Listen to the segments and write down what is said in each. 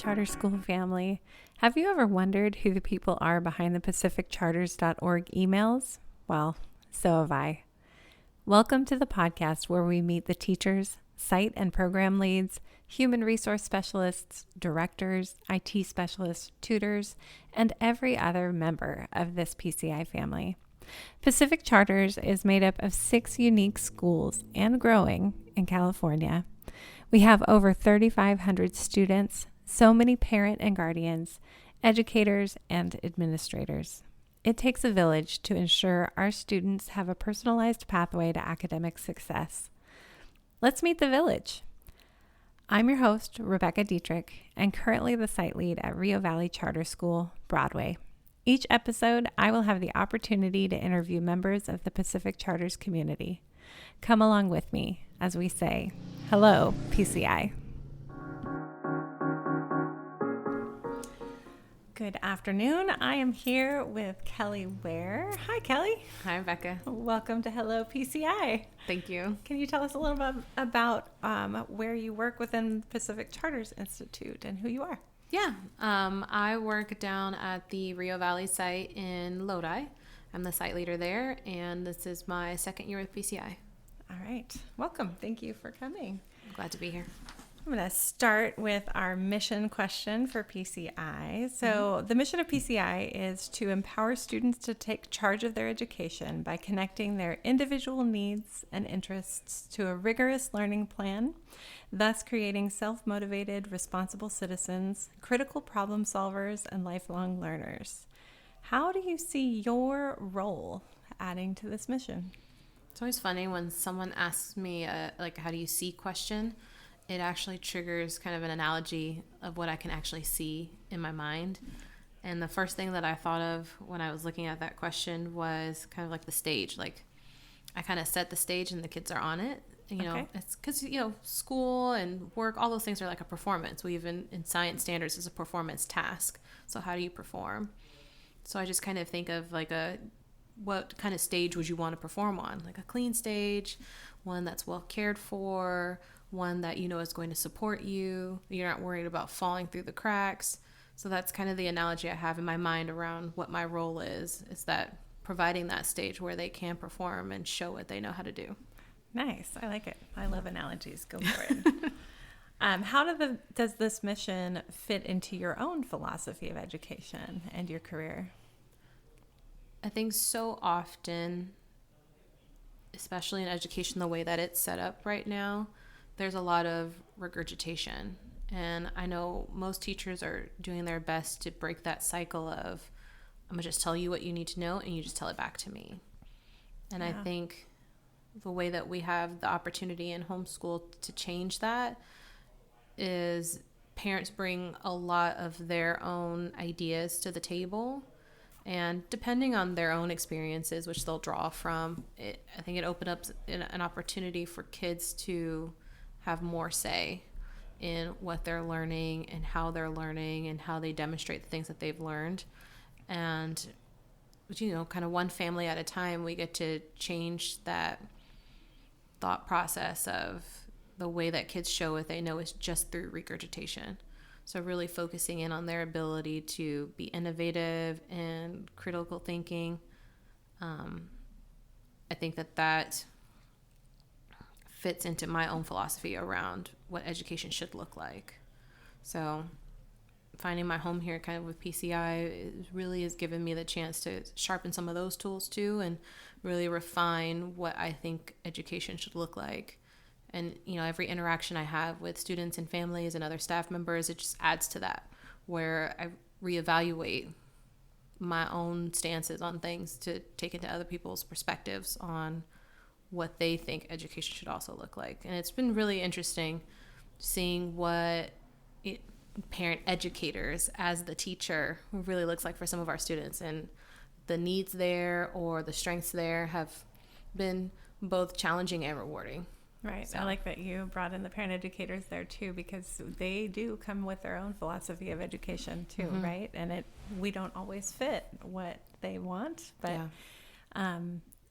Charter School family. Have you ever wondered who the people are behind the PacificCharters.org emails? Well, so have I. Welcome to the podcast where we meet the teachers, site and program leads, human resource specialists, directors, IT specialists, tutors, and every other member of this PCI family. Pacific Charters is made up of 6 unique schools and growing in California. We have over 3,500 students, so many parent and guardians, educators, and administrators. It takes a village to ensure our students have a personalized pathway to academic success. Let's meet the village. I'm your host, Rebecca Dietrich, and currently the site lead at Rio Valley Charter School, Broadway. Each episode, I will have the opportunity to interview members of the Pacific Charters community. Come along with me as we say, hello, PCI. Good afternoon. I am here with Kelly Ware. Hi, Kelly. Hi, Rebecca. Welcome to Hello PCI. Thank you. Can you tell us a little bit about where you work within Pacific Charters Institute and who you are? Yeah, I work down at the Rio Valley site in Lodi. I'm the site leader there, and this is my second year with PCI. All right. Welcome. Thank you for coming. I'm glad to be here. I'm going to start with our mission question for PCI. So the mission of PCI is to empower students to take charge of their education by connecting their individual needs and interests to a rigorous learning plan, thus creating self-motivated, responsible citizens, critical problem solvers, and lifelong learners. How do you see your role adding to this mission? It's always funny when someone asks me, how do you see question? It actually triggers kind of an analogy of what I can actually see in my mind. And the first thing that I thought of when I was looking at that question was kind of like the stage. Like, I kind of set the stage and the kids are on it. You know, it's because, school and work, all those things are like a performance. We even, in science standards, is a performance task. So how do you perform? So I just kind of think of what kind of stage would you want to perform on? Like a clean stage, one that's well cared for, one that is going to support you. You're not worried about falling through the cracks. So that's kind of the analogy I have in my mind around what my role is that providing that stage where they can perform and show what they know how to do. Nice. I like it. I love analogies. Go for it. How does this mission fit into your own philosophy of education and your career? I think so often, especially in education, the way that it's set up right now, there's a lot of regurgitation. And I know most teachers are doing their best to break that cycle of, I'm going to just tell you what you need to know and you just tell it back to me. And I think the way that we have the opportunity in homeschool to change that is parents bring a lot of their own ideas to the table. And depending on their own experiences, which they'll draw from, I think it opened up an opportunity for kids to have more say in what they're learning and how they demonstrate the things that they've learned. And, kind of one family at a time, we get to change that thought process of the way that kids show what they know is just through regurgitation. So really focusing in on their ability to be innovative and critical thinking. I think that fits into my own philosophy around what education should look like. So finding my home here kind of with PCI really has given me the chance to sharpen some of those tools too and really refine what I think education should look like. And, every interaction I have with students and families and other staff members, it just adds to that, where I reevaluate my own stances on things to take into other people's perspectives on what they think education should also look like. And it's been really interesting seeing what parent educators as the teacher really looks like for some of our students. And the needs there or the strengths there have been both challenging and rewarding. Right. So. I like that you brought in the parent educators there too, because they do come with their own philosophy of education too, right? And we don't always fit what they want, but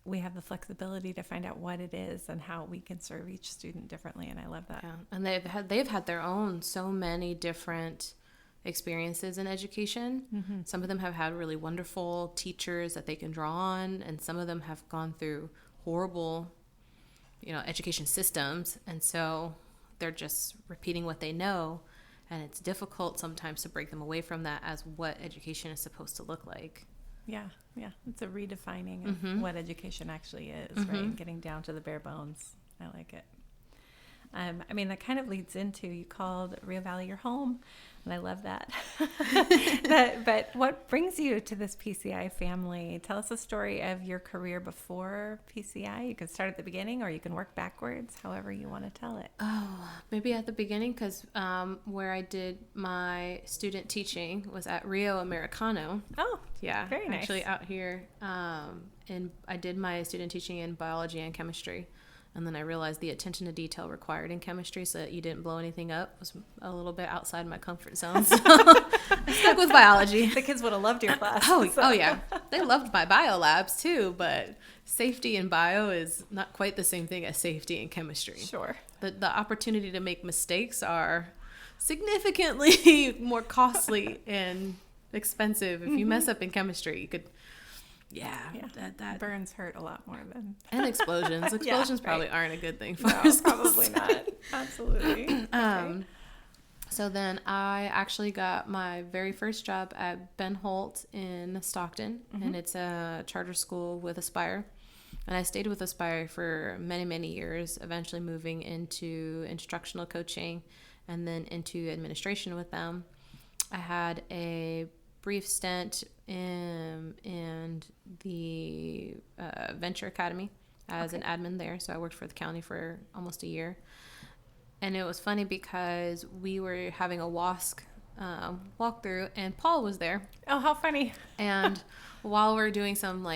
we have the flexibility to find out what it is and how we can serve each student differently. And I love that. Yeah. And they've had their own so many different experiences in education. Some of them have had really wonderful teachers that they can draw on, and some of them have gone through horrible, education systems, and so they're just repeating what they know, and it's difficult sometimes to break them away from that as what education is supposed to look like. Yeah. It's a redefining of what education actually is, right? Getting down to the bare bones. I like it. That kind of leads into, you called Rio Valley your home, and I love that. But what brings you to this PCI family? Tell us a story of your career before PCI. You can start at the beginning, or you can work backwards, however you want to tell it. Oh, maybe at the beginning, because where I did my student teaching was at Rio Americano. Oh, yeah, very nice. Actually out here, and I did my student teaching in biology and chemistry. And then I realized the attention to detail required in chemistry so that you didn't blow anything up was a little bit outside my comfort zone. So I stuck with biology. The kids would have loved your class. Oh, yeah. They loved my bio labs too, but safety in bio is not quite the same thing as safety in chemistry. Sure. The opportunity to make mistakes are significantly more costly and expensive. If you mess up in chemistry, you could... Yeah, that burns hurt a lot more than... And explosions. Explosions probably aren't a good thing for us. Probably not. Absolutely. Okay. So then I actually got my very first job at Ben Holt in Stockton, and it's a charter school with Aspire. And I stayed with Aspire for many, many years, eventually moving into instructional coaching and then into administration with them. I had a brief stint in the Venture Academy as an admin there. So I worked for the county for almost a year. And it was funny because we were having a WASC walkthrough, and Paul was there. Oh, how funny. And while we're doing some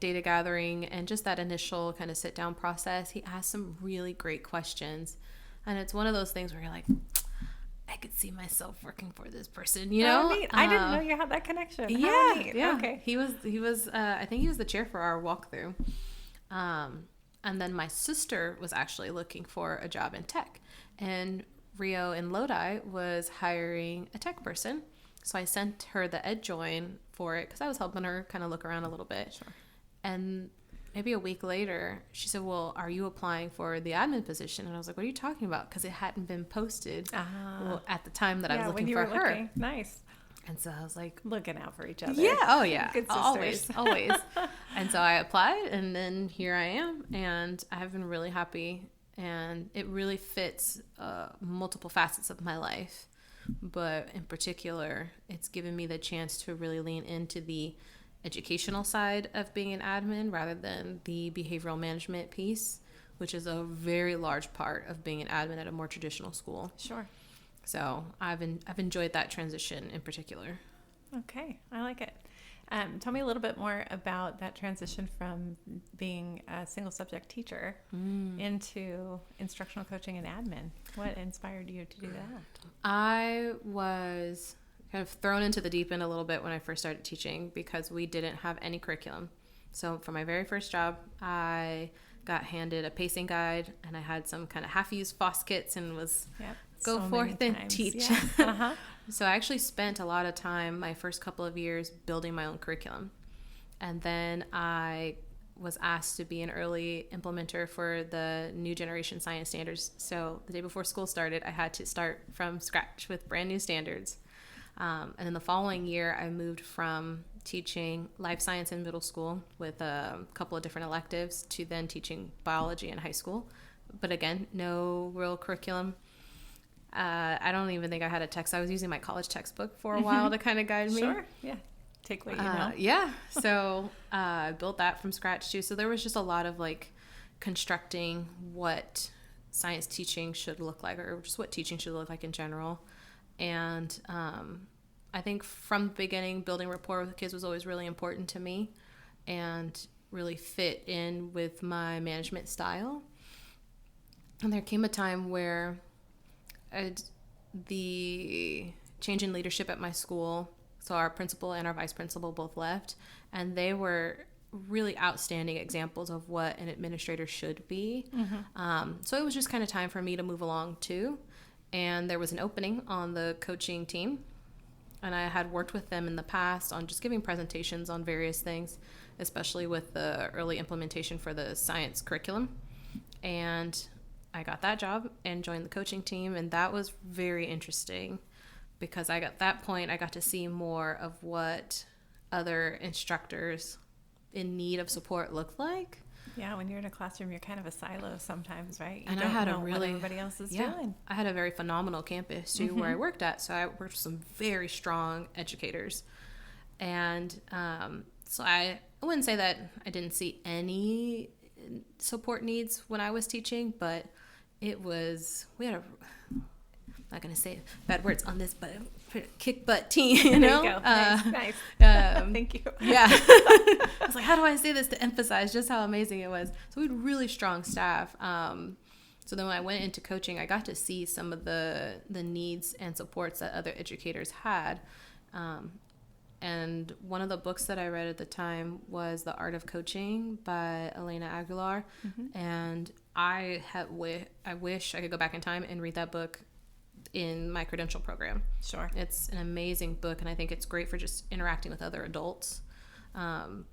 data gathering and just that initial kind of sit down process, he asked some really great questions. And it's one of those things where you're like, I could see myself working for this person, Oh, neat. I didn't know you had that connection. Yeah. Okay. He was I think he was the chair for our walkthrough. And then my sister was actually looking for a job in tech, and Rio in Lodi was hiring a tech person. So I sent her the ed join for it because I was helping her kind of look around a little bit. Sure. And maybe a week later, she said, well, are you applying for the admin position? And I was like, what are you talking about? Because it hadn't been posted at the time that I was looking for her. Looking. Nice. And so I was like, looking out for each other. Yeah. Oh, yeah. Good sisters. Always. And so I applied, and then here I am. And I have been really happy. And it really fits multiple facets of my life. But in particular, it's given me the chance to really lean into the educational side of being an admin rather than the behavioral management piece, which is a very large part of being an admin at a more traditional school. Sure. So I've enjoyed that transition in particular. Okay, I like it. Tell me a little bit more about that transition from being a single subject teacher into instructional coaching and admin. What inspired you to do that? I was kind of thrown into the deep end a little bit when I first started teaching because we didn't have any curriculum. So for my very first job, I got handed a pacing guide, and I had some kind of half-used FOSS kits and was go forth and teach. Yeah. So I actually spent a lot of time my first couple of years building my own curriculum. And then I was asked to be an early implementer for the new generation science standards. So the day before school started, I had to start from scratch with brand new standards. And then the following year, I moved from teaching life science in middle school with a couple of different electives to then teaching biology in high school. But again, no real curriculum. I don't even think I had a text. I was using my college textbook for a while to kind of guide me. Sure, yeah. Take what you know. Yeah. So I built that from scratch too. So there was just a lot of constructing what science teaching should look like, or just what teaching should look like in general. And I think from the beginning, building rapport with the kids was always really important to me and really fit in with my management style. And there came a time where the change in leadership at my school, so our principal and our vice principal both left, and they were really outstanding examples of what an administrator should be. So it was just kind of time for me to move along too. And there was an opening on the coaching team. And I had worked with them in the past on just giving presentations on various things, especially with the early implementation for the science curriculum. And I got that job and joined the coaching team, and that was very interesting because I got to see more of what other instructors in need of support looked like. Yeah, when you're in a classroom, you're kind of a silo sometimes, right? You and don't I had know a really what everybody else is doing. I had a very phenomenal campus too, where I worked at. So I worked with some very strong educators, and so I wouldn't say that I didn't see any support needs when I was teaching, but we had I'm not gonna say bad words on this, but kick butt team, you know. There you go. Nice. Thank you. Yeah. I was like, how do I say this to emphasize just how amazing it was? So we had really strong staff. So then when I went into coaching, I got to see some of the needs and supports that other educators had. And one of the books that I read at the time was The Art of Coaching by Elena Aguilar. And I wish I could go back in time and read that book in my credential program. Sure. It's an amazing book, and I think it's great for just interacting with other adults, and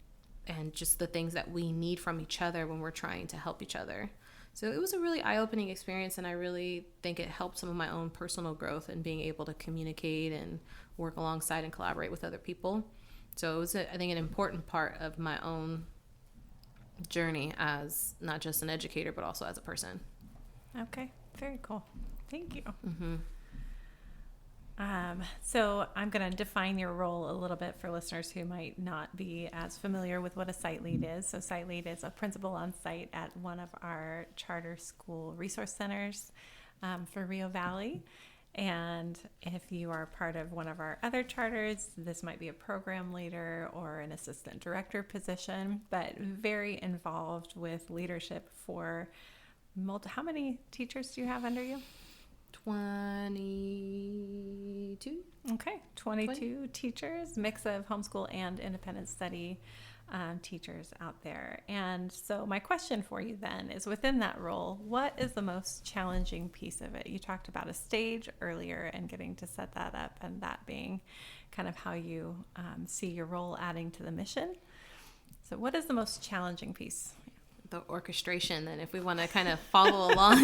just the things that we need from each other when we're trying to help each other. So it was a really eye-opening experience, and I really think it helped some of my own personal growth and being able to communicate and work alongside and collaborate with other people. So it was, I think, an important part of my own journey as not just an educator, but also as a person. Okay, very cool. Thank you. So I'm going to define your role a little bit for listeners who might not be as familiar with what a site lead is. So site lead is a principal on site at one of our charter school resource centers for Rio Valley. And if you are part of one of our other charters, this might be a program leader or an assistant director position, but very involved with leadership for how many teachers do you have under you? 22. Okay, 22 teachers, mix of homeschool and independent study teachers out there. And so my question for you then is, within that role, what is the most challenging piece of it? You talked about a stage earlier and getting to set that up, and that being kind of how you see your role adding to the mission. So what is the most challenging piece? The orchestration. And if we want to kind of follow along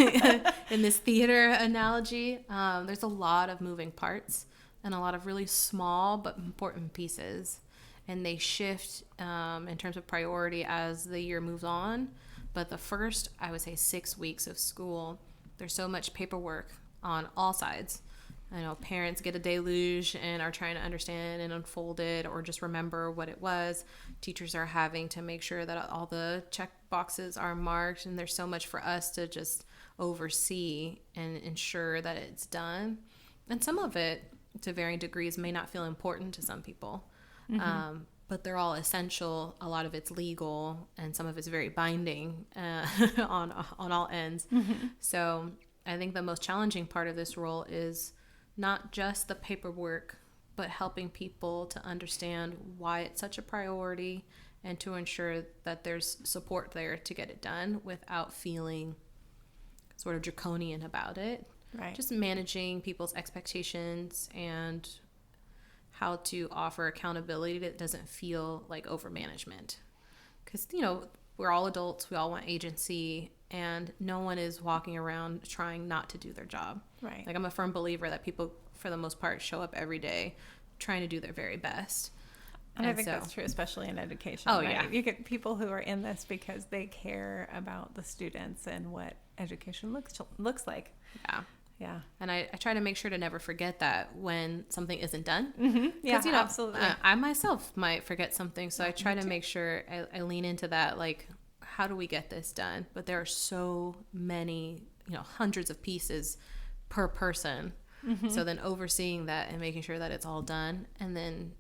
in this theater analogy, there's a lot of moving parts and a lot of really small but important pieces, and they shift in terms of priority as the year moves on. But the first, I would say, 6 weeks of school, there's so much paperwork on all sides. I know parents get a deluge and are trying to understand and unfold it or just remember what it was. Teachers are having to make sure that all the check boxes are marked, and there's so much for us to just oversee and ensure that it's done. And some of it, to varying degrees, may not feel important to some people, but they're all essential. A lot of it's legal, and some of it's very binding on all ends. So I think the most challenging part of this role is not just the paperwork, but helping people to understand why it's such a priority and to ensure that there's support there to get it done without feeling sort of draconian about it. Right. Just managing people's expectations and how to offer accountability that doesn't feel like overmanagement. Because, we're all adults, we all want agency, and no one is walking around trying not to do their job. Right. Like, I'm a firm believer that people, for the most part, show up every day trying to do their very best. And I think that's true, especially in education. Oh, right? yeah. You get people who are in this because they care about the students and what education looks like. Yeah. Yeah. And I try to make sure to never forget that when something isn't done. Yeah, absolutely. I myself might forget something, so I try to make sure I lean into that, like, how do we get this done? But there are so many, hundreds of pieces per person. So then overseeing that and making sure that it's all done, and then,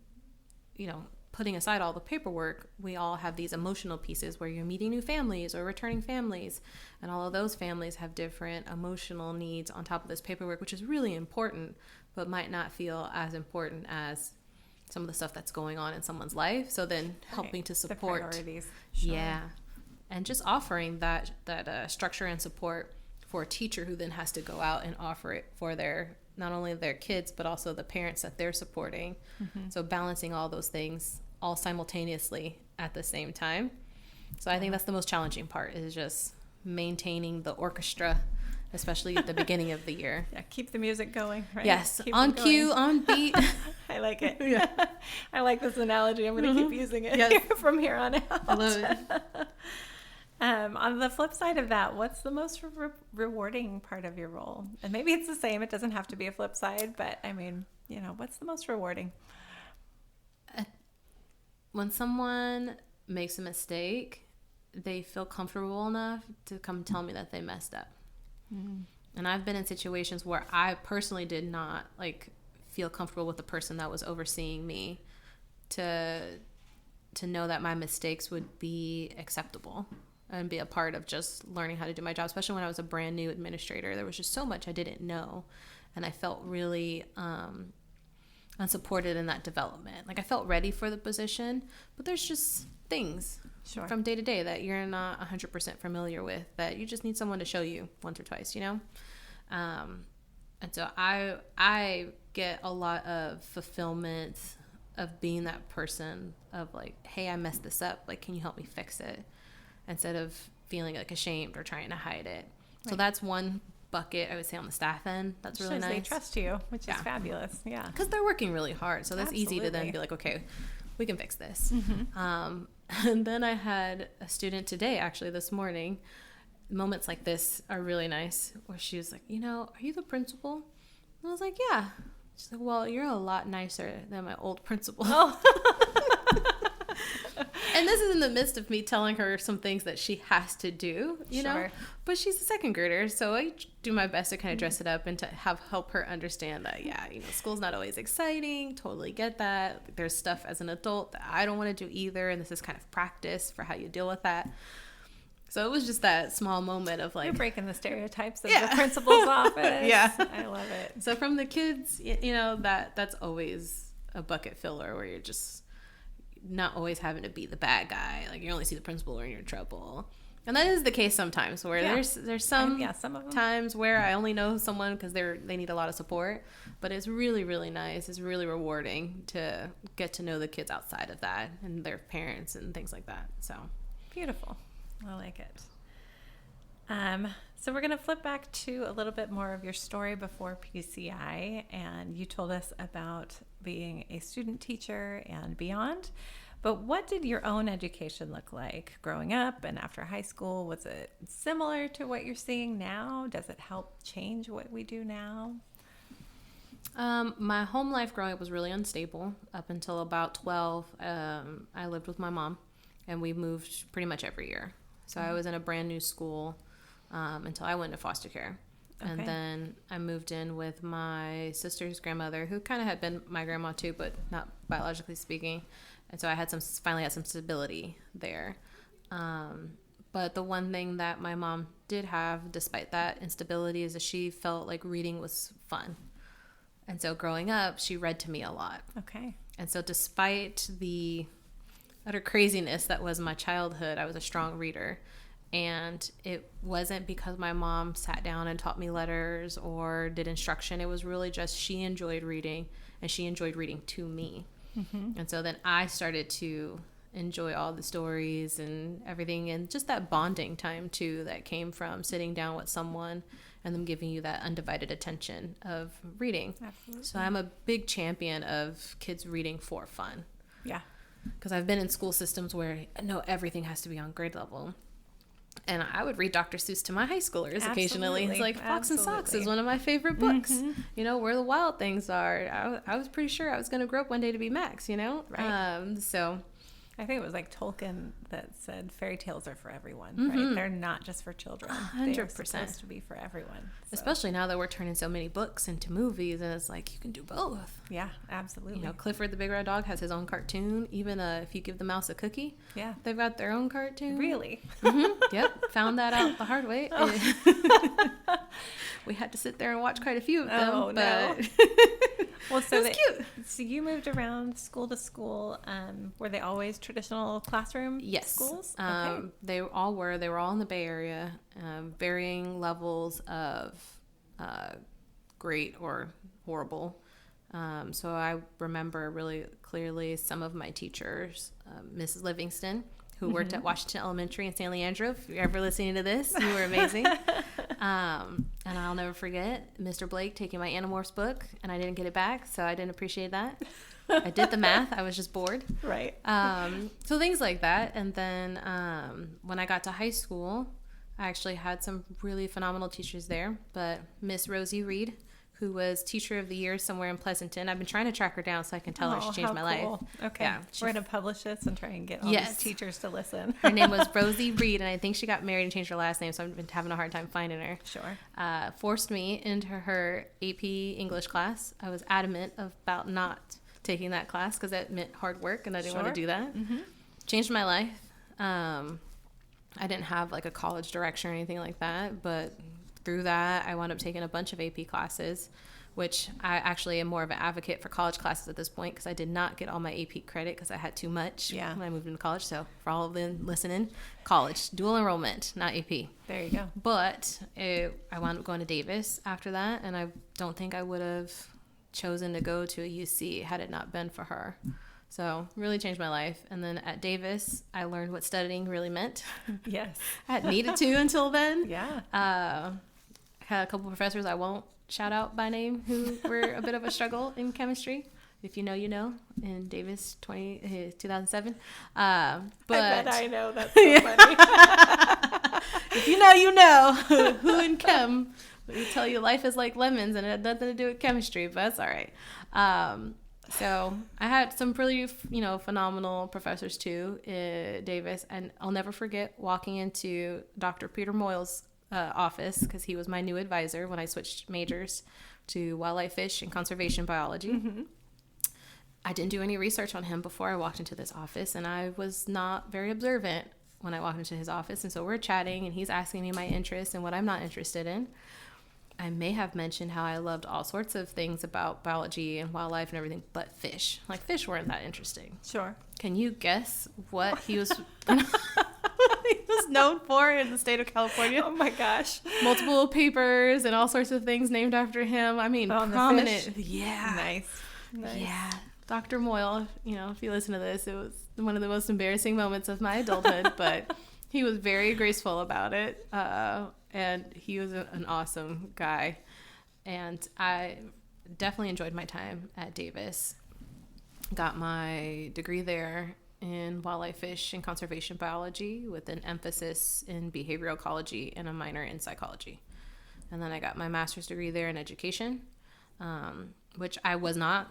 putting aside all the paperwork, we all have these emotional pieces where you're meeting new families or returning families, and all of those families have different emotional needs on top of this paperwork, which is really important, but might not feel as important as some of the stuff that's going on in someone's life. So then helping to support the priorities. Sure. Yeah. And just offering that structure and support for a teacher who then has to go out and offer it for their not only their kids, but also the parents that they're supporting. So balancing all those things all simultaneously at the same time. So I think that's the most challenging part, is just maintaining the orchestra, especially at the beginning of the year. Yeah, keep the music going, right? Yes, Keep on them cue, going. on beat. I like it. Yeah. I like this analogy. I'm going to keep using it Yes. from here on out. I love it. On the flip side of that, what's the most rewarding part of your role? And maybe it's the same. It doesn't have to be a flip side, but I mean, what's the most rewarding? When someone makes a mistake, they feel comfortable enough to come tell me that they messed up. And I've been in situations where I personally did not feel comfortable with the person that was overseeing me to know that my mistakes would be acceptable and be a part of just learning how to do my job, especially when I was a brand new administrator. There was just so much I didn't know, and I felt really unsupported in that development. I felt ready for the position, but there's just things from day to day that you're not 100% familiar with, that you just need someone to show you once or twice, and so I get a lot of fulfillment of being that person of hey, I messed this up, can you help me fix it, instead of feeling ashamed or trying to hide it. Right. So that's one bucket, I would say, on the staff end. That's really nice. They trust you, which is fabulous. Yeah, because they're working really hard, so that's easy to then be okay, we can fix this. And then I had a student today, actually this morning. Moments like this are really nice, where she was like, are you the principal? And I was like, yeah. She's like, well, you're a lot nicer than my old principal. Oh. And this is in the midst of me telling her some things that she has to do, you know? But she's a second grader, so I do my best to kind of dress it up and to help her understand that, school's not always exciting. Totally get that. There's stuff as an adult that I don't want to do either, and this is kind of practice for how you deal with that. So it was just that small moment of you're breaking the stereotypes of the principal's office. Yeah. I love it. So from the kids, that's always a bucket filler, where you're just not always having to be the bad guy. You only see the principal when you're in trouble. And that is the case sometimes, where there's some of them. Times where I only know someone because they need a lot of support. But it's really, really nice. It's really rewarding to get to know the kids outside of that, and their parents and things like that. So beautiful. I like it. So we're going to flip back to a little bit more of your story before PCI, and you told us about being a student teacher and beyond. But what did your own education look like growing up and after high school? Was it similar to what you're seeing now? Does it help change what we do now? My home life growing up was really unstable. Up until about 12, I lived with my mom, and we moved pretty much every year. So I was in a brand new school until I went to foster care. Okay. And then I moved in with my sister's grandmother, who kind of had been my grandma too, but not biologically speaking. And so I finally had some stability there. But the one thing that my mom did have, despite that instability, is that she felt like reading was fun. And so growing up, she read to me a lot. Okay. And so despite the utter craziness that was my childhood, I was a strong reader. And it wasn't because my mom sat down and taught me letters or did instruction. It was really just she enjoyed reading, and she enjoyed reading to me. Mm-hmm. And so then I started to enjoy all the stories and everything, and just that bonding time too that came from sitting down with someone and them giving you that undivided attention of reading. Absolutely. So I'm a big champion of kids reading for fun. Yeah. Because I've been in school systems where everything has to be on grade level. And I would read Dr. Seuss to my high schoolers occasionally. It's like Fox and Socks is one of my favorite books. Mm-hmm. Where the wild things are. I was pretty sure I was going to grow up one day to be Max, Right. So I think it was like Tolkien that said fairy tales are for everyone, right? They're not just for children. 100%. They're supposed to be for everyone. So. Especially now that we're turning so many books into movies, and it's like you can do both. Yeah, absolutely. Clifford the Big Red Dog has his own cartoon. Even if you give the mouse a cookie, they've got their own cartoon. Really? Mm-hmm. Yep. Found that out the hard way. Oh. We had to sit there and watch quite a few of them. Oh, no. Well, so cute. So you moved around school to school. Were they always traditional classroom schools? Okay. They all were. They were all in the Bay Area, varying levels of great or horrible. So I remember really clearly some of my teachers, Mrs. Livingston, who worked at Washington Elementary in San Leandro. If you're ever listening to this, you were amazing. And I'll never forget Mr. Blake taking my Animorphs book, and I didn't get it back, so I didn't appreciate that. I did the math. I was just bored. Right. So things like that. And then when I got to high school, I actually had some really phenomenal teachers there. But Miss Rosie Reed, who was Teacher of the Year somewhere in Pleasanton. I've been trying to track her down so I can tell her she changed my life. Okay. Yeah, we're going to publish this and try and get all these teachers to listen. Her name was Rosie Reed, and I think she got married and changed her last name, so I've been having a hard time finding her. Sure. Forced me into her AP English class. I was adamant about not taking that class because that meant hard work, and I didn't want to do that. Changed my life. I didn't have like a college direction or anything like that, but through that, I wound up taking a bunch of AP classes, which I actually am more of an advocate for college classes at this point because I did not get all my AP credit because I had too much when I moved into college. So for all of them listening, college, dual enrollment, not AP. There you go. But I wound up going to Davis after that, and I don't think I would have chosen to go to a UC had it not been for her. So really changed my life. And then at Davis, I learned what studying really meant. Yes. I hadn't needed to until then. Yeah. Had a couple professors I won't shout out by name who were a bit of a struggle in chemistry. If you know, you know, in Davis 2007. But I bet I know. That's so funny. If you know, you know. Who in chem will tell you life is like lemons and it had nothing to do with chemistry, but that's all right. So I had some pretty, phenomenal professors too at Davis, and I'll never forget walking into Dr. Peter Moyle's office because he was my new advisor when I switched majors to wildlife, fish, and conservation biology. I didn't do any research on him before I walked into this office, and I was not very observant when I walked into his office, and so we're chatting, and he's asking me my interests and what I'm not interested in. I may have mentioned how I loved all sorts of things about biology and wildlife and everything, but fish. Like, fish weren't that interesting. Sure. Can you guess what he was he was known for in the state of California? Oh my gosh. Multiple papers and all sorts of things named after him. I mean, prominent. Yeah. Nice. Yeah. Dr. Moyle, if you listen to this, it was one of the most embarrassing moments of my adulthood, but he was very graceful about it. And he was an awesome guy. And I definitely enjoyed my time at Davis. Got my degree there in wildlife, fish, and conservation biology with an emphasis in behavioral ecology and a minor in psychology. And then I got my master's degree there in education, which I was not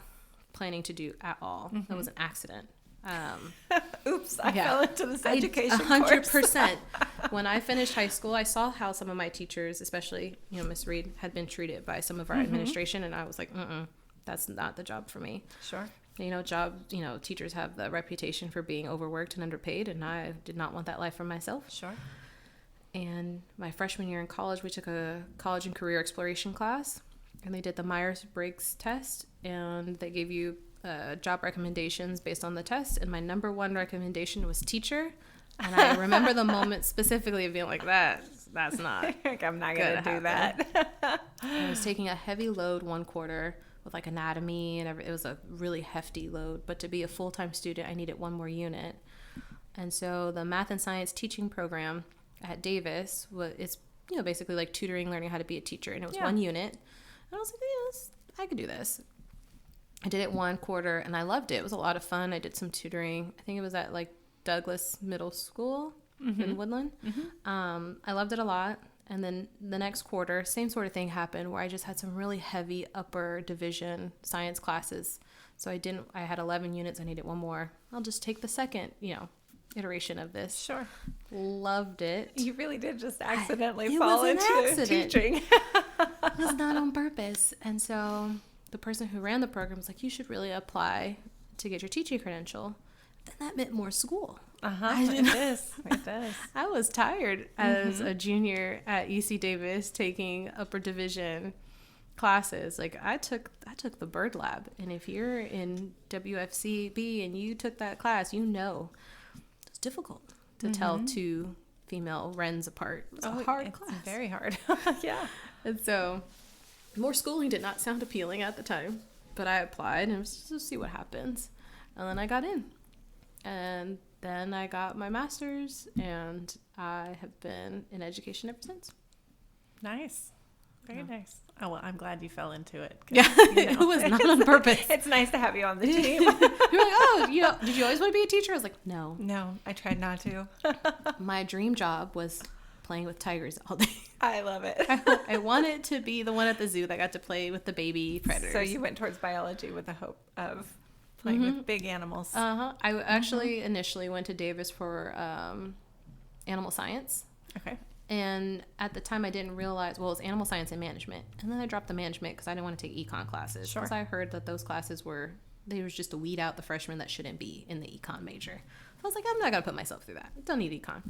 planning to do at all. That was an accident. Oops, I fell into this education 100%. When I finished high school, I saw how some of my teachers, especially, Miss Reed, had been treated by some of our administration, and I was like, that's not the job for me. Sure. Teachers have the reputation for being overworked and underpaid, and I did not want that life for myself. Sure. And my freshman year in college, we took a college and career exploration class, and they did the Myers-Briggs test, and they gave you job recommendations based on the test, and my number one recommendation was teacher. And I remember the moment specifically of being like, that's not I'm not gonna do that. I was taking a heavy load one quarter with like anatomy and it was a really hefty load, but to be a full-time student I needed one more unit. And so the math and science teaching program at Davis it's basically like tutoring, learning how to be a teacher, and it was one unit, and I was like, yes, I could do this. I did it one quarter, and I loved it. It was a lot of fun. I did some tutoring. I think it was at, like, Douglas Middle School in Woodland. I loved it a lot. And then the next quarter, same sort of thing happened where I just had some really heavy upper division science classes. So I had 11 units. I needed one more. I'll just take the second, iteration of this. Sure. Loved it. You really did just accidentally fall into teaching. It was not on purpose. And so the person who ran the program was like, you should really apply to get your teaching credential. Then that meant more school. It does. I was tired as a junior at UC Davis taking upper division classes. Like I took the bird lab, and if you're in WFCB and you took that class, it's difficult to tell two female wrens apart. It's a hard class. Very hard. Yeah. And so more schooling did not sound appealing at the time, but I applied and was just to see what happens. And then I got in. And then I got my master's, and I have been in education ever since. Nice. Very nice. Oh, well, I'm glad you fell into it. Yeah, it was not on purpose. It's nice to have you on the team. You're like, oh, did you always want to be a teacher? I was like, no. No, I tried not to. My dream job was playing with tigers all day. I love it. I wanted to be the one at the zoo that got to play with the baby predators. So you went towards biology with the hope of playing with big animals. I actually initially went to Davis for animal science. Okay. And at the time I didn't realize, well, it was animal science and management. And then I dropped the management because I didn't want to take econ classes. Sure. Because I heard that those classes they was just to weed out the freshmen that shouldn't be in the econ major. So I was like, I'm not going to put myself through that. I don't need econ.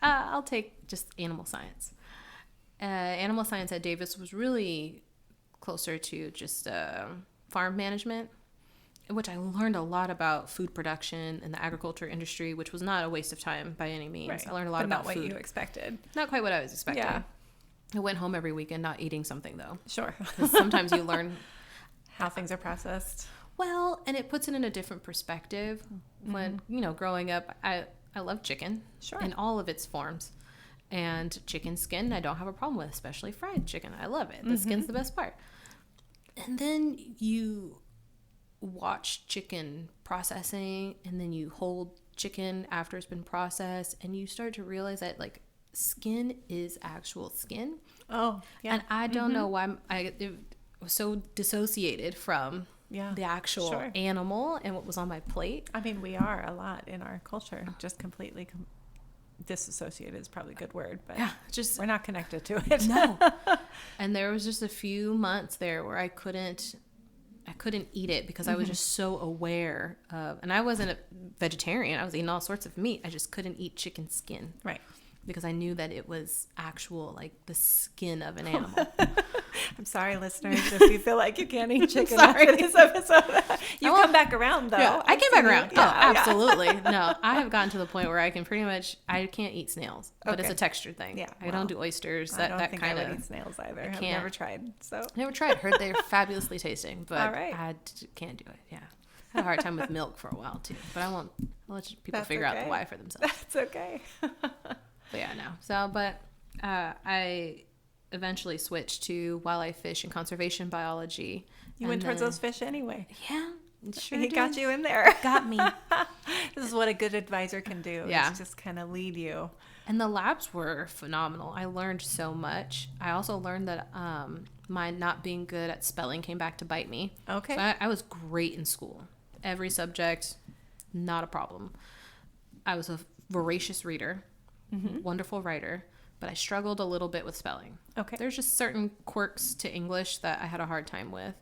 I'll take just animal science. Animal science at Davis was really closer to just farm management, which I learned a lot about food production and the agriculture industry, which was not a waste of time by any means. Right. I learned a lot about food. Not what food. you expected. Not quite what I was expecting. Yeah. I went home every weekend not eating something, though. Sure. Sometimes you learn how things are processed. Well, and it puts it in a different perspective. When, growing up, I love chicken. Sure. In all of its forms. And chicken skin, I don't have a problem with, especially fried chicken. I love it. The skin's the best part. And then you watch chicken processing, and then you hold chicken after it's been processed, and you start to realize that, like, skin is actual skin. Oh, yeah. And I don't know why I was so dissociated from the actual animal and what was on my plate. I mean, we are a lot in our culture, just completely disassociated is probably a good word, but just we're not connected to it. No. And there was just a few months there where I couldn't eat it because I was just so aware of, and I wasn't a vegetarian. I was eating all sorts of meat. I just couldn't eat chicken skin. Right. Because I knew that it was actual, like, the skin of an animal. I'm sorry, listeners, if you feel like you can't eat chicken after this episode. You come back around, though. Yeah, I came back around. Yeah, absolutely. No, I have gotten to the point where I can't eat snails, but it's a texture thing. Yeah, I don't do oysters. I don't think I would eat snails either. I've never tried. Never tried. Heard they're fabulously tasting, but right. I can't do it. Yeah. I had a hard time with milk for a while, too. But I'll let people figure out the why for themselves. That's okay. But yeah, no. So, but I eventually switched to wildlife, fish, and conservation biology. You went towards those fish anyway. Yeah, sure he got you in there. Got me. This is what a good advisor can do. Yeah, is just kind of lead you. And the labs were phenomenal. I learned so much. I also learned that my not being good at spelling came back to bite me. Okay. So I was great in school. Every subject, not a problem. I was a voracious reader. Wonderful writer, but I struggled a little bit with spelling. Okay. There's just certain quirks to English that I had a hard time with.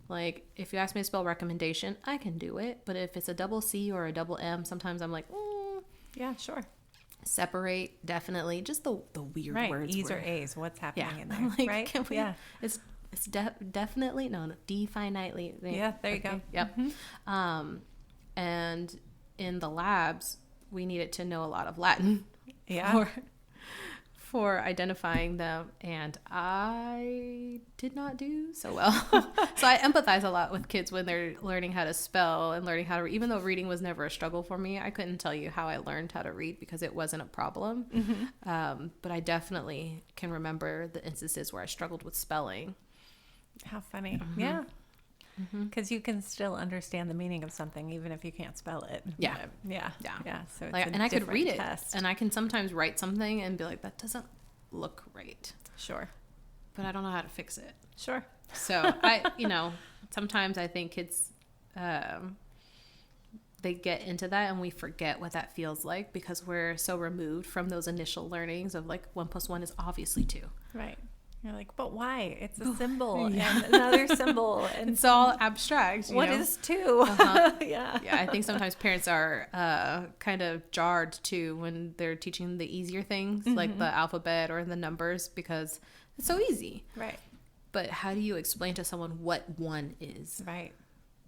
Like, if you ask me to spell recommendation, I can do it, but if it's a double C or a double M, sometimes I'm like, yeah, sure. Separate, definitely. Just the weird words. E's or A's, what's happening in there, like, right? Can we, it's definitely, no, definitely. Yeah, there you go. Yep. And in the labs, we needed to know a lot of Latin. Yeah. For identifying them, and I did not do so well. So I empathize a lot with kids when they're learning how to spell and learning how to read. Even though reading was never a struggle for me, I couldn't tell you how I learned how to read because it wasn't a problem. But I definitely can remember the instances where I struggled with spelling. How funny. Yeah. Because you can still understand the meaning of something even if you can't spell it. Yeah. So it's and I could read it, test. and I can sometimes write something and be like, that doesn't look right. Sure. But I don't know how to fix it. Sure. So sometimes I think kids, they get into that and we forget what that feels like because we're so removed from those initial learnings of, like, 1 + 1 is obviously 2. Right. You're like, but why? It's a symbol and another symbol. And it's all abstract. What is 2? Yeah, I think sometimes parents are kind of jarred, too, when they're teaching the easier things, like the alphabet or the numbers, because it's so easy. Right. But how do you explain to someone what 1 is? Right.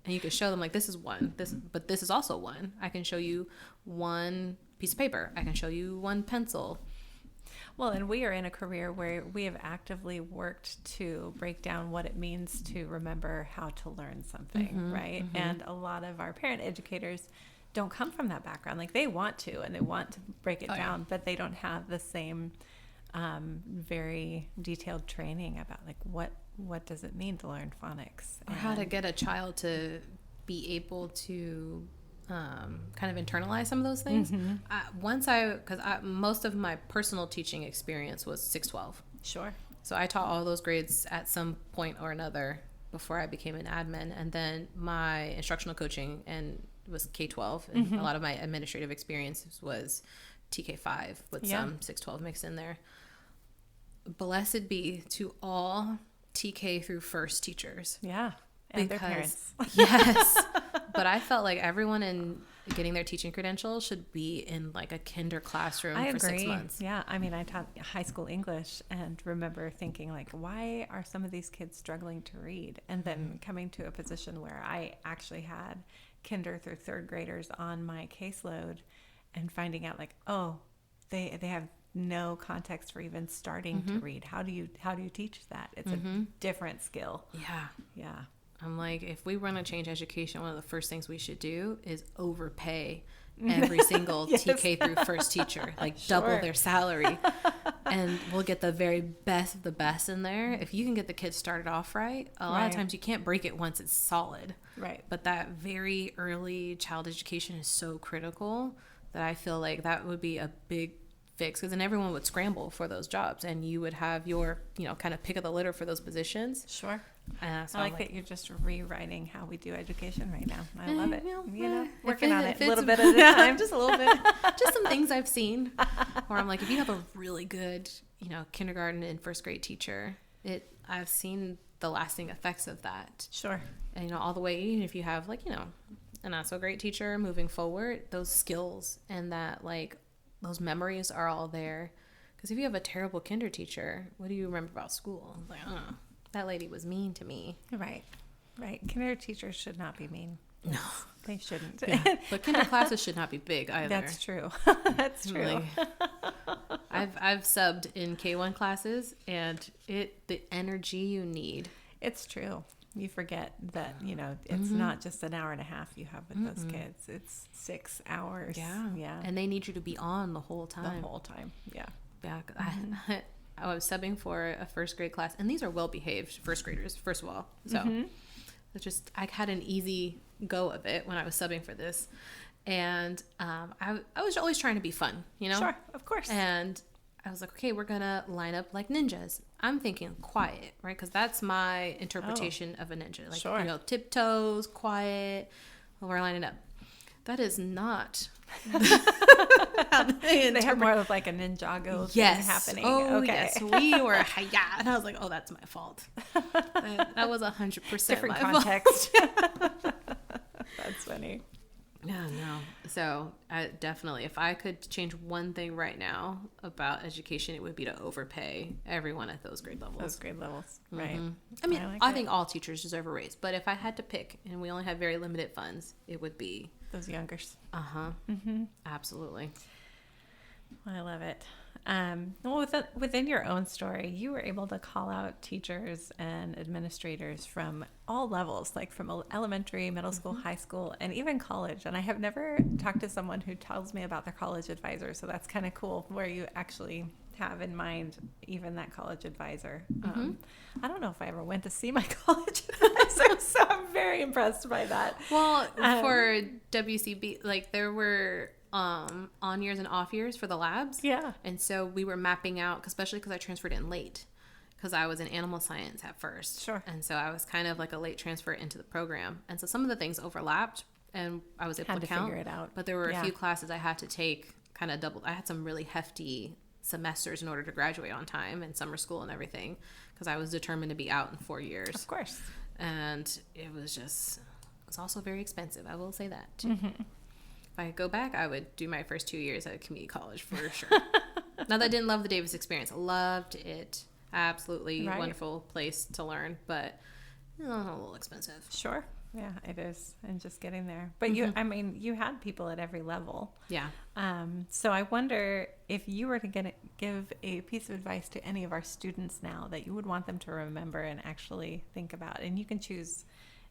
And you can show them, like, this is 1, but this is also 1. I can show you 1 piece of paper. I can show you 1 pencil. Well, and we are in a career where we have actively worked to break down what it means to remember how to learn something, right? And a lot of our parent educators don't come from that background. Like they want to, and they want to break it down, but they don't have the same very detailed training about like what does it mean to learn phonics, or how to get a child to be able to kind of internalize some of those things. Most of my personal teaching experience was 612. Sure. So I taught all those grades at some point or another before I became an admin, and then my instructional coaching and was K-12, and a lot of my administrative experience was TK-5 with some 612 mixed in there. Blessed be to all TK through first teachers. Yeah. And their parents. Yes. But I felt like everyone in getting their teaching credentials should be in like a kinder classroom for 6 months. Yeah. I mean, I taught high school English and remember thinking like, why are some of these kids struggling to read? And then coming to a position where I actually had kinder through third graders on my caseload and finding out like, oh, they have no context for even starting to read. How do you teach that? It's a different skill. Yeah. Yeah. I'm like, if we want to change education, one of the first things we should do is overpay every single TK through first teacher, like double their salary. And we'll get the very best of the best in there. If you can get the kids started off right, a lot of times you can't break it once it's solid. Right. But that very early child education is so critical that I feel like that would be a big fix, because then everyone would scramble for those jobs and you would have your, kind of pick of the litter for those positions. Sure. So I like that you're just rewriting how we do education right now. I love it. Working on it a little bit at a time. Just a little bit. Just some things I've seen where I'm like, if you have a really good, kindergarten and first grade teacher, I've seen the lasting effects of that. Sure. And, all the way, even if you have like, a not so great teacher moving forward, those skills and that like those memories are all there. Because if you have a terrible kinder teacher, what do you remember about school? Like, that lady was mean to me. Right. Kinder teachers should not be mean. No. They shouldn't. Yeah. But kinder classes should not be big either. That's true. That's true. Really. I've subbed in K1 classes, and the energy you need. It's true. You forget that, it's not just an hour and a half you have with those kids. It's 6 hours. Yeah. And they need you to be on the whole time. Yeah. Yeah. I was subbing for a first grade class, and these are well-behaved first graders, first of all. So I had an easy go of it when I was subbing for this. And I was always trying to be fun, Sure, of course. And I was like, okay, we're going to line up like ninjas. I'm thinking quiet, right? Because that's my interpretation of a ninja. Like, tiptoes, quiet, while we're lining up. That is not how they have more of like a Ninjago thing happening. Oh, okay. yes. We were, and I was like, oh, that's my fault. That was 100% different my context. fault. That's funny. Yeah, no. So I definitely, if I could change one thing right now about education, it would be to overpay everyone at those grade levels. Right. I mean, I think all teachers deserve a raise, but if I had to pick, and we only had very limited funds, it would be those youngers. Absolutely. I love it. Well, within your own story, you were able to call out teachers and administrators from all levels, like from elementary, middle school, high school, and even college. And I have never talked to someone who tells me about their college advisor. So that's kind of cool, where you actually have in mind even that college advisor. I don't know if I ever went to see my college advisor, so I'm very impressed by that. Well, for WCB, like there were on years and off years for the labs. Yeah. And so we were mapping out, especially because I transferred in late, because I was in animal science at first. Sure. And so I was kind of like a late transfer into the program. And so some of the things overlapped, and I was able to count. Figure it out. But there were a few classes I had to take kind of double. I had some really hefty semesters in order to graduate on time, and summer school and everything, because I was determined to be out in 4 years. Of course. And it was also very expensive. I will say that too. If I could go back, I would do my first 2 years at community college for sure. Not that I didn't love the Davis experience. I loved it. Absolutely wonderful place to learn, but a little expensive. Sure. Yeah, it is. And just getting there. But you had people at every level. Yeah. So I wonder if you were to give a piece of advice to any of our students now that you would want them to remember and actually think about, and you can choose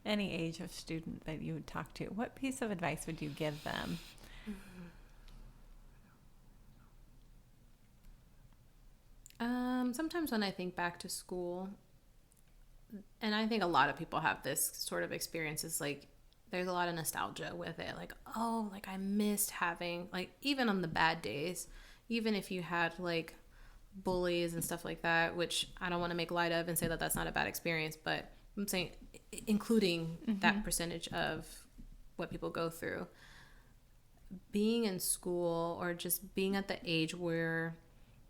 any age of student that you would talk to, what piece of advice would you give them? Sometimes when I think back to school, and I think a lot of people have this sort of experience, is like there's a lot of nostalgia with it. Like, oh, like I missed having, like, even on the bad days, even if you had like bullies and stuff like that, which I don't want to make light of and say that that's not a bad experience, but I'm saying including that percentage of what people go through. Being in school, or just being at the age where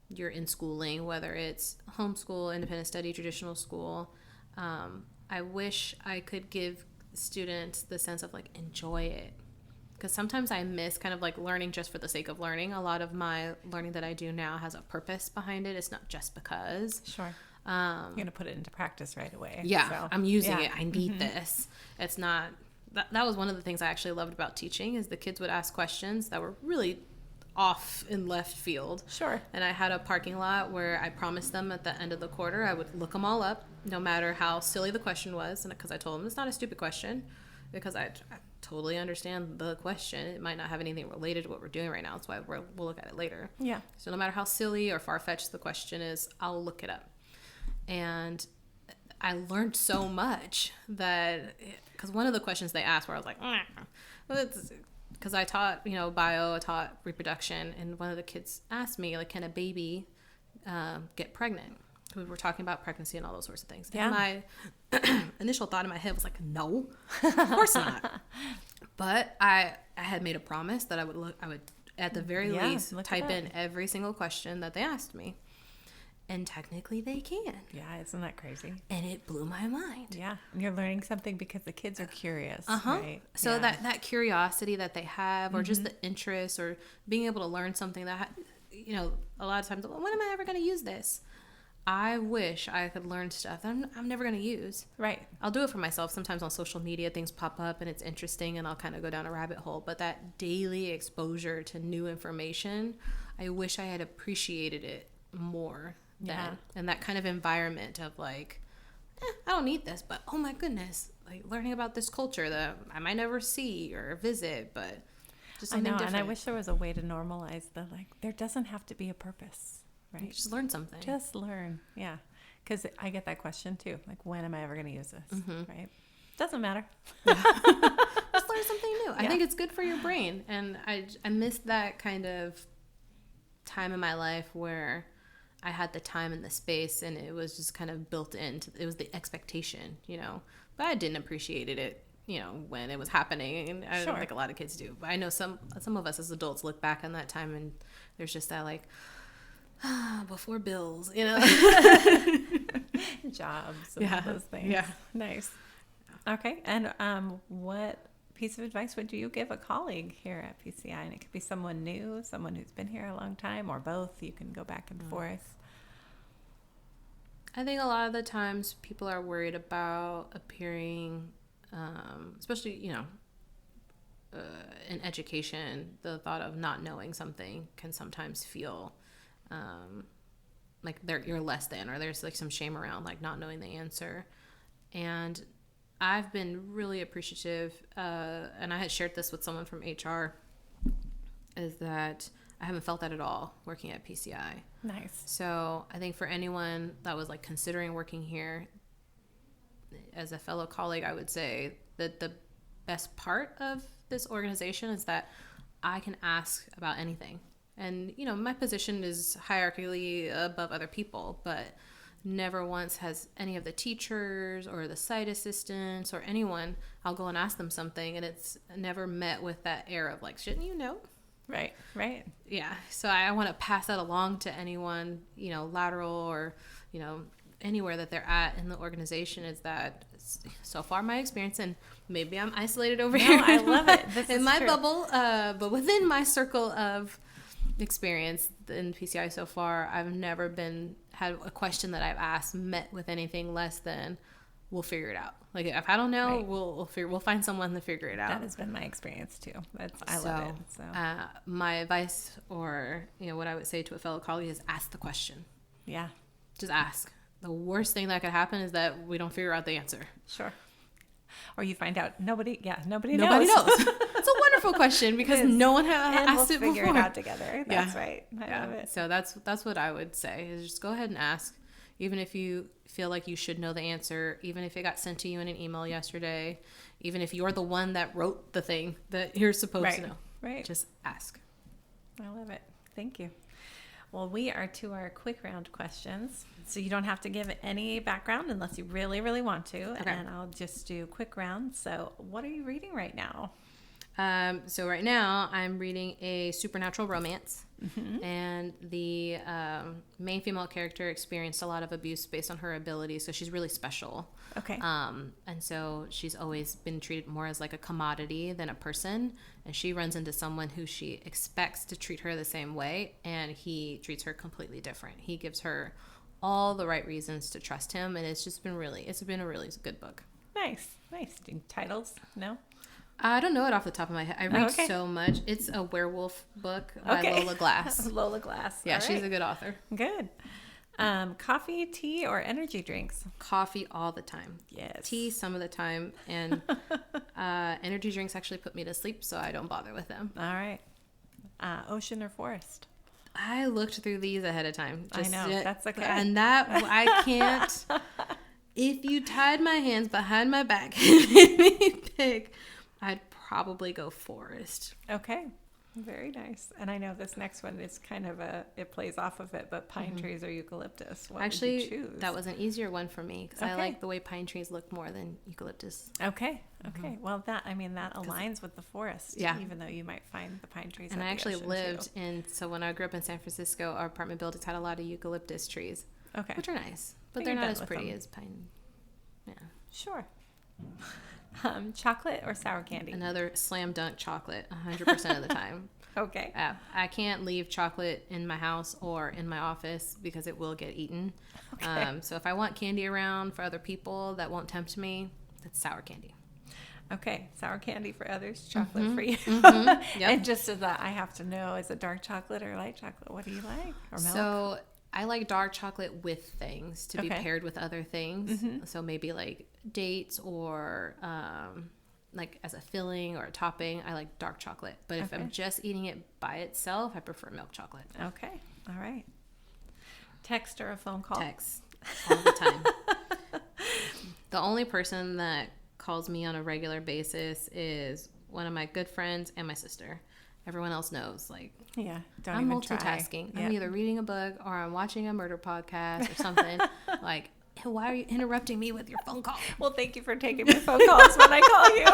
you're in schooling, whether it's homeschool, independent study, traditional school, I wish I could give students the sense of like enjoy it, because sometimes I miss kind of like learning just for the sake of learning. A lot of my learning that I do now has a purpose behind it. It's not just because. Sure. You're gonna put it into practice right away. Yeah, so, I'm using it. I need this. It's not. That was one of the things I actually loved about teaching, is the kids would ask questions that were really off in left field. Sure. And I had a parking lot where I promised them at the end of the quarter I would look them all up, no matter how silly the question was, and because I told them it's not a stupid question, because I totally understand the question. It might not have anything related to what we're doing right now. That's why we'll look at it later. Yeah. So no matter how silly or far-fetched the question is, I'll look it up. And I learned so much that, because one of the questions they asked where I was like, because I taught, bio, I taught reproduction, and one of the kids asked me, like, can a baby get pregnant? We were talking about pregnancy and all those sorts of things. Yeah. And my initial thought in my head was like, no, of course not. But I had made a promise that I would at the very least type in every single question that they asked me. And technically they can. Yeah, isn't that crazy? And it blew my mind. Yeah, and you're learning something because the kids are curious, right? So that curiosity that they have, or just the interest, or being able to learn something that, a lot of times, when am I ever going to use this? I wish I could learn stuff that I'm never going to use. Right. I'll do it for myself. Sometimes on social media, things pop up and it's interesting and I'll kind of go down a rabbit hole. But that daily exposure to new information, I wish I had appreciated it more then. Yeah. And that kind of environment of like, I don't need this, but oh my goodness, like learning about this culture that I might never see or visit, but just something different. And I wish there was a way to normalize there doesn't have to be a purpose. Right. Just learn something. Just learn. Yeah. Because I get that question too. Like, when am I ever going to use this? Right. Doesn't matter. Yeah. Just learn something new. Yeah. I think it's good for your brain. And I missed that kind of time in my life where I had the time and the space and it was just kind of built into, it was the expectation, but I didn't appreciate it, when it was happening. And I don't think a lot of kids do. But I know some of us as adults look back on that time and there's just that like, before bills, jobs and those things. Yeah. Nice. Okay. And what piece of advice would you give a colleague here at PCI? And it could be someone new, someone who's been here a long time, or both. You can go back and forth. I think a lot of the times people are worried about appearing, especially, in education, the thought of not knowing something can sometimes feel like you're less than, or there's like some shame around like not knowing the answer. And I've been really appreciative, and I had shared this with someone from HR, is that I haven't felt that at all working at PCI. Nice. So I think for anyone that was like considering working here, as a fellow colleague, I would say that the best part of this organization is that I can ask about anything. And, my position is hierarchically above other people, but never once has any of the teachers or the site assistants or anyone, I'll go and ask them something, and it's never met with that air of like, shouldn't you know? Right. Yeah. So I want to pass that along to anyone, lateral or, anywhere that they're at in the organization, is that so far my experience, and maybe I'm isolated over here. I love it. This in is my true. bubble, but within my circle of experience in PCI so far, I've never had a question that I've asked met with anything less than, we'll figure it out. Like if I don't know, Right. we'll find someone to figure it out. That has been my experience too. I love it. So my advice, or what I would say to a fellow colleague, is ask the question. yeah, Just ask. The worst thing that could happen is that we don't figure out the answer. sure. Or you find out nobody knows. It's a wonderful question because no one has and asked we'll it before. figure it out together. That's right. I love it. So that's what I would say, is just go ahead and ask. Even if you feel like you should know the answer, even if it got sent to you in an email yesterday, even if you're the one that wrote the thing that you're supposed to know. Right. Just ask. I love it. Thank you. Well, we are to our quick round questions. So you don't have to give any background unless you really, really want to. Okay. And I'll just do quick round. So what are you reading right now? So right now I'm reading a supernatural romance, Mm-hmm. and the main female character experienced a lot of abuse based on her abilities, so she's really special. Okay. And so she's always been treated more as like a commodity than a person, and she runs into someone who she expects to treat her the same way, and he treats her completely different. He gives her all the right reasons to trust him, and it's been a really good book. Nice. Titles? No? I don't know it off the top of my head. I read Okay. so much. It's a werewolf book by Okay. Lola Glass. Lola Glass. Yeah, All she's right. a good author. Good. Coffee, tea, or energy drinks? Coffee all the time. Yes. Tea some of the time. And energy drinks actually put me to sleep, so I don't bother with them. All right. Ocean or forest? I looked through these ahead of time. I know. That's okay. And that, I can't. If you tied my hands behind my back and made me pick, I'd probably go forest. Okay. Very nice. And I know this next one is kind of it plays off of it, but pine trees or eucalyptus? What would you choose? That was an easier one for me because I Okay. like the way pine trees look more than eucalyptus. Okay. Well, that aligns with the forest. Yeah. Even though you might find the pine trees. And at I the actually ocean, lived too. so when I grew up in San Francisco, our apartment buildings had a lot of eucalyptus trees, Okay. which are nice, but But they're you're not done as with pretty them. as pine. Yeah. Sure. Chocolate or sour candy? Another slam dunk chocolate 100% of the time. Okay. I can't leave chocolate in my house or in my office because it will get eaten. Okay. So if I want candy around for other people that won't tempt me, that's sour candy. Okay. Sour candy for others, chocolate for you. Yep. And just so that I have to know, is it dark chocolate or light chocolate? What do you like? Or milk? So I like dark chocolate with things to be Okay. paired with other things. So maybe like dates or like as a filling or a topping. I like dark chocolate. But if I'm Okay. just eating it by itself, I prefer milk chocolate. Okay. All right. Text or a phone call? Text all the time. The only person that calls me on a regular basis is one of my good friends and my sister. Everyone else knows, like, Yeah. Don't I'm even multitasking. try. I'm Yeah. either reading a book or I'm watching a murder podcast or something. Like, why are you interrupting me with your phone call? Well, thank you for taking my phone calls when I call you.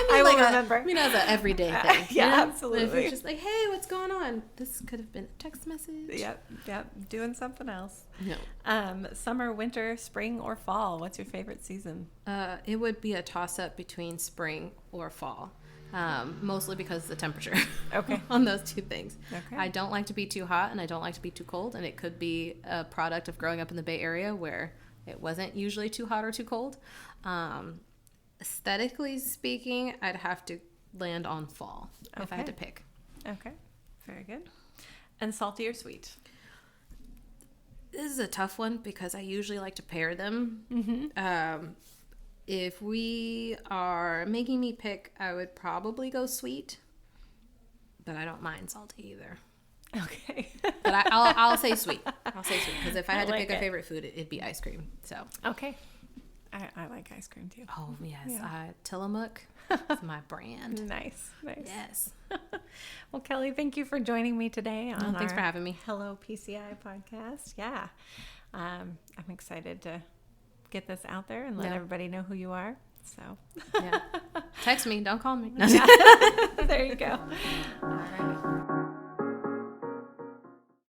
I will remember. As an everyday thing. Yeah, But if absolutely. you're just like, hey, what's going on? This could have been a text message. Yep. Doing something else. No. Summer, winter, spring, or fall? What's your favorite season? It would be a toss-up between spring or fall. Mostly because of the temperature. Okay. On those two things. Okay. I don't like to be too hot and I don't like to be too cold, and it could be a product of growing up in the Bay Area where it wasn't usually too hot or too cold. Aesthetically speaking, I'd have to land on fall if I had to Okay. pick. Okay. Very good. And salty or sweet? This is a tough one because I usually like to pair them. Mm-hmm. If we are making me pick, I would probably go sweet, but I don't mind salty either. Okay. But I'll say sweet. I'll say sweet because if I had to like pick a it. favorite food, it'd be ice cream. So. Okay. I like ice cream too. Oh yes, Yeah. Tillamook is my brand. Nice. Yes. Well, Kelly, thank you for joining me today on Thanks for our having me. HelloPCI podcast. Yeah. I'm excited to get this out there and let Yeah. everybody know who you are. So Yeah. Text me. Don't call me. there you go. All right.